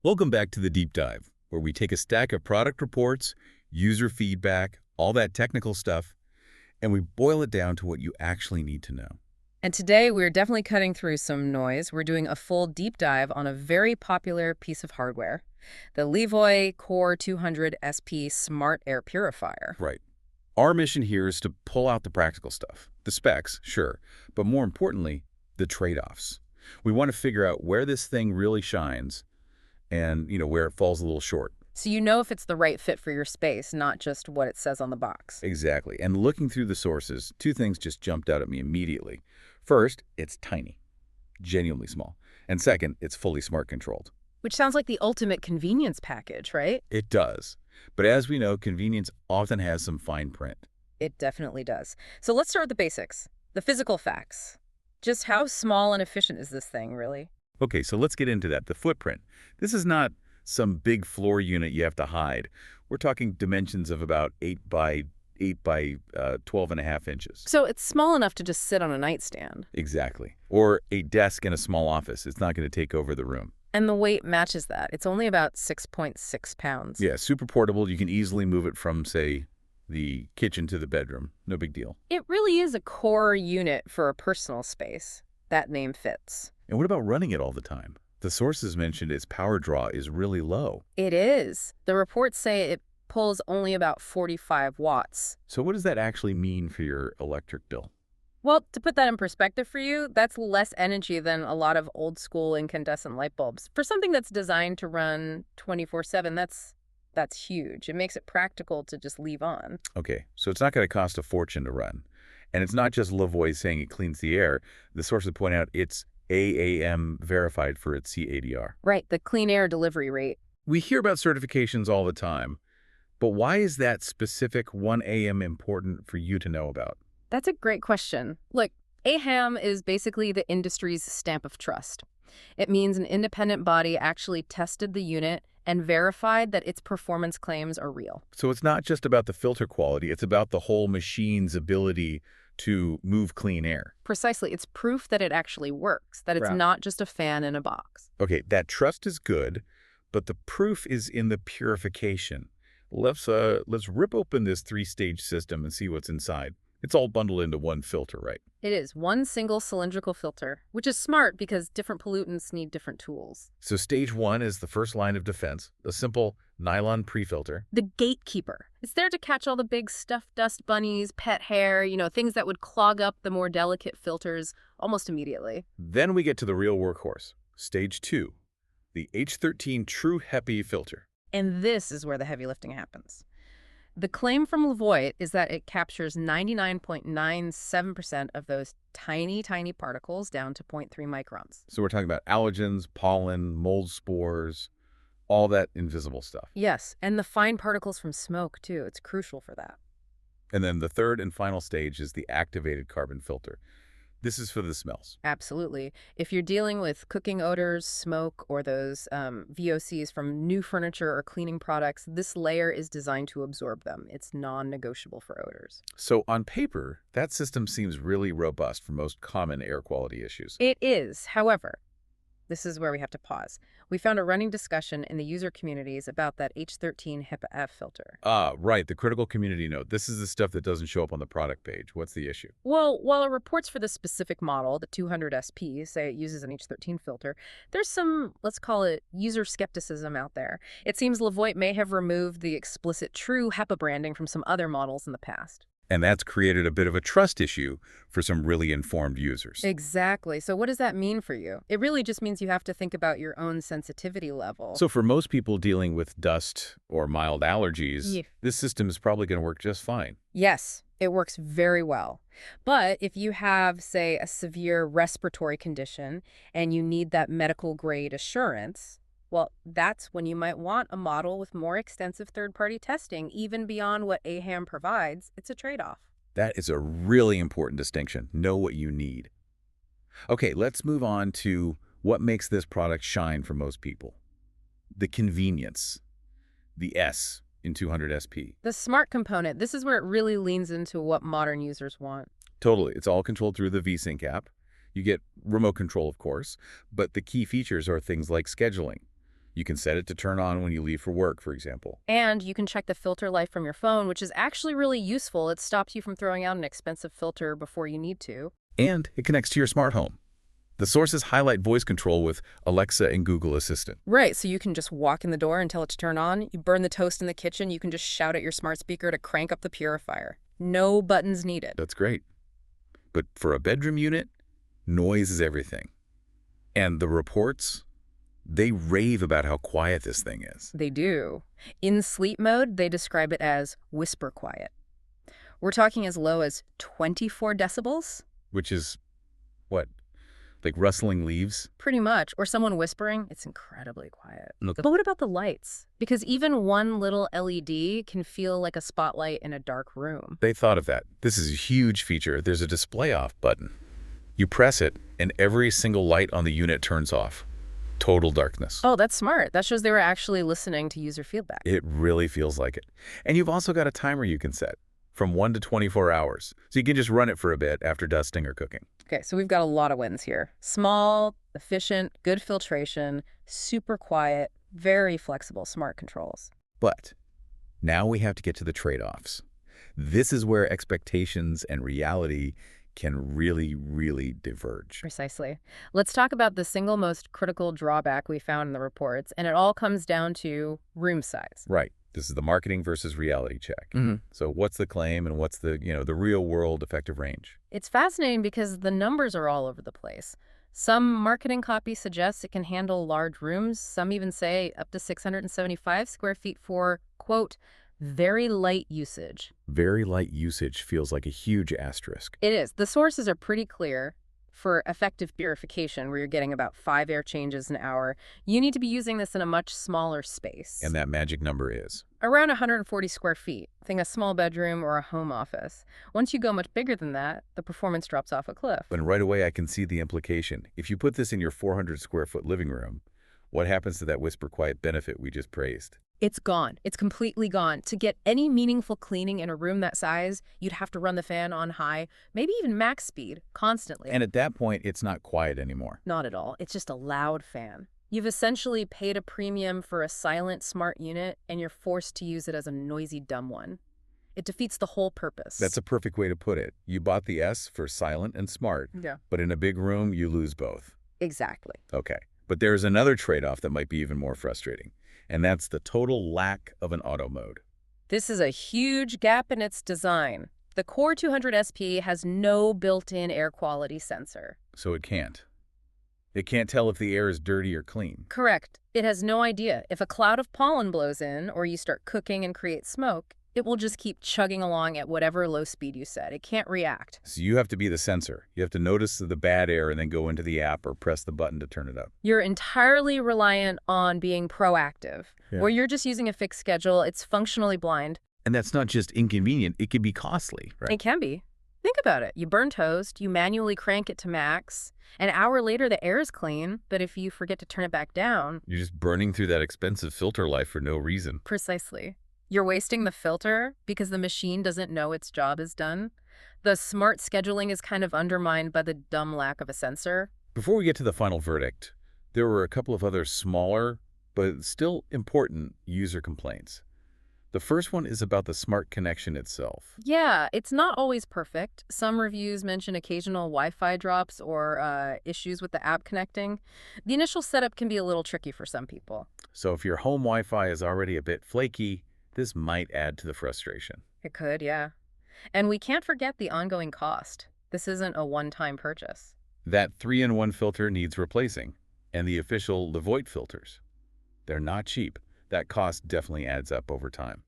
Welcome back to the Deep Dive, where we take a stack of product reports, user feedback, all that technical stuff, and we boil it down to what you actually need to know. And today we're definitely cutting through some noise. We're doing a full deep dive on a very popular piece of hardware, the LEVOIT Core 200 SP Smart Air Purifier. Right. Our mission here is to pull out the practical stuff. The specs, sure, but more importantly, the trade-offs. We want to figure out where this thing really shines and, where it falls a little short. So you know if it's the right fit for your space, not just what it says on the box. Exactly. And looking through the sources, two things just jumped out at me immediately. First, it's tiny, genuinely small. And second, it's fully smart controlled. Which sounds like the ultimate convenience package, right? It does. But as we know, convenience often has some fine print. It definitely does. So let's start with the basics, the physical facts. Just how small and efficient is this thing, really? Okay, so let's get into that. The footprint. This is not some big floor unit you have to hide. We're talking dimensions of about 8 by 12.5 inches. So it's small enough to just sit on a nightstand. Exactly. Or a desk in a small office. It's not going to take over the room. And the weight matches that. It's only about 6.6 pounds. Yeah, super portable. You can easily move it from, say, the kitchen to the bedroom. No big deal. It really is a core unit for a personal space. That name fits. And what about running it all the time? The sources mentioned its power draw is really low. It is. The reports say it pulls only about 45 watts. So what does that actually mean for your electric bill? Well, to put that in perspective for you, that's less energy than a lot of old-school incandescent light bulbs. For something that's designed to run 24/7, that's huge. It makes it practical to just leave on. Okay, so it's not going to cost a fortune to run. And it's not just LEVOIT saying it cleans the air. The sources point out it's AHAM verified for its CADR. Right, the clean air delivery rate. We hear about certifications all the time, but why is that specific 1AM important for you to know about? That's a great question. Look, AHAM is basically the industry's stamp of trust. It means an independent body actually tested the unit and verified that its performance claims are real. So it's not just about the filter quality, it's about the whole machine's ability to move clean air. Precisely. It's proof that it actually works, that it's Right. not just a fan in a box. Okay, that trust is good, but the proof is in the purification. Let's rip open this 3-stage system and see what's inside. It's all bundled into one filter, right? It is one single cylindrical filter, which is smart because different pollutants need different tools. So stage 1 is the first line of defense, a simple nylon pre-filter. The gatekeeper. It's there to catch all the big stuffed dust bunnies, pet hair, things that would clog up the more delicate filters almost immediately. Then we get to the real workhorse, stage 2, the H13 True HEPA filter. And this is where the heavy lifting happens. The claim from LEVOIT is that it captures 99.97% of those tiny, tiny particles down to 0.3 microns. So we're talking about allergens, pollen, mold spores, all that invisible stuff. Yes, and the fine particles from smoke, too. It's crucial for that. And then the third and final stage is the activated carbon filter. This is for the smells. Absolutely. If you're dealing with cooking odors, smoke, or those VOCs from new furniture or cleaning products, this layer is designed to absorb them. It's non-negotiable for odors. So on paper, that system seems really robust for most common air quality issues. It is. However, this is where we have to pause. We found a running discussion in the user communities about that H13 HEPA-F filter. Ah, right, the critical community note. This is the stuff that doesn't show up on the product page. What's the issue? Well, while our reports for this specific model, the 200 SP, say it uses an H13 filter, there's some, let's call it, user skepticism out there. It seems LEVOIT may have removed the explicit true HEPA branding from some other models in the past. And that's created a bit of a trust issue for some really informed users. Exactly. So what does that mean for you? It really just means you have to think about your own sensitivity level. So for most people dealing with dust or mild allergies, This system is probably going to work just fine. Yes, it works very well. But if you have, say, a severe respiratory condition and you need that medical grade assurance, well, that's when you might want a model with more extensive third-party testing, even beyond what AHAM provides. It's a trade-off. That is a really important distinction. Know what you need. Okay, let's move on to what makes this product shine for most people. The convenience. The S in 200 SP. The smart component, this is where it really leans into what modern users want. Totally. It's all controlled through the VSync app. You get remote control, of course, but the key features are things like scheduling. You can set it to turn on when you leave for work, for example. And you can check the filter life from your phone, which is actually really useful. It stops you from throwing out an expensive filter before you need to. And it connects to your smart home. The sources highlight voice control with Alexa and Google Assistant. Right, so you can just walk in the door and tell it to turn on. You burn the toast in the kitchen, you can just shout at your smart speaker to crank up the purifier. No buttons needed. That's great. But for a bedroom unit, noise is everything. And the reports, they rave about how quiet this thing is. They do. In sleep mode, they describe it as whisper quiet. We're talking as low as 24 decibels? Which is, what, like rustling leaves? Pretty much. Or someone whispering. It's incredibly quiet. Look. But what about the lights? Because even one little LED can feel like a spotlight in a dark room. They thought of that. This is a huge feature. There's a display off button. You press it, and every single light on the unit turns off. Total darkness. Oh, that's smart. That shows they were actually listening to user feedback. It really feels like it. And you've also got a timer you can set, from 1 to 24 hours. So you can just run it for a bit after dusting or cooking. Okay, so we've got a lot of wins here. Small, efficient, good filtration, super quiet, very flexible smart controls. But now we have to get to the trade-offs. This is where expectations and reality can really, really diverge. Precisely. Let's talk about the single most critical drawback we found in the reports, and it all comes down to room size. Right. This is the marketing versus reality check. Mm-hmm. So what's the claim and what's the, the real world effective range? It's fascinating because the numbers are all over the place. Some marketing copy suggests it can handle large rooms. Some even say up to 675 square feet for, quote, very light usage. Very light usage feels like a huge asterisk. It is. The sources are pretty clear. For effective purification, where you're getting about 5 air changes an hour, you need to be using this in a much smaller space. And that magic number is? Around 140 square feet. Think a small bedroom or a home office. Once you go much bigger than that, the performance drops off a cliff. And right away I can see the implication. If you put this in your 400 square foot living room, what happens to that whisper quiet benefit we just praised? It's gone. It's completely gone. To get any meaningful cleaning in a room that size, you'd have to run the fan on high, maybe even max speed, constantly. And at that point, it's not quiet anymore. Not at all. It's just a loud fan. You've essentially paid a premium for a silent, smart unit, and you're forced to use it as a noisy, dumb one. It defeats the whole purpose. That's a perfect way to put it. You bought the S for silent and smart, Yeah. but in a big room, you lose both. Exactly. Okay. But there's another trade-off that might be even more frustrating, and that's the total lack of an auto mode. This is a huge gap in its design. The Core 200 SP has no built-in air quality sensor. So it can't. It can't tell if the air is dirty or clean. Correct. It has no idea. If a cloud of pollen blows in or you start cooking and create smoke, it will just keep chugging along at whatever low speed you set. It can't react. So you have to be the sensor. You have to notice the bad air and then go into the app or press the button to turn it up. You're entirely reliant on being proactive. Yeah. Where you're just using a fixed schedule, it's functionally blind. And that's not just inconvenient, it can be costly, right? It can be. Think about it. You burn toast, you manually crank it to max. An hour later, the air is clean, but if you forget to turn it back down... You're just burning through that expensive filter life for no reason. Precisely. You're wasting the filter because the machine doesn't know its job is done. The smart scheduling is kind of undermined by the dumb lack of a sensor. Before we get to the final verdict, there were a couple of other smaller, but still important user complaints. The first one is about the smart connection itself. Yeah, it's not always perfect. Some reviews mention occasional Wi-Fi drops or issues with the app connecting. The initial setup can be a little tricky for some people. So if your home Wi-Fi is already a bit flaky, this might add to the frustration. It could, yeah. And we can't forget the ongoing cost. This isn't a one-time purchase. That 3-in-1 filter needs replacing, and the official LEVOIT filters. They're not cheap. That cost definitely adds up over time.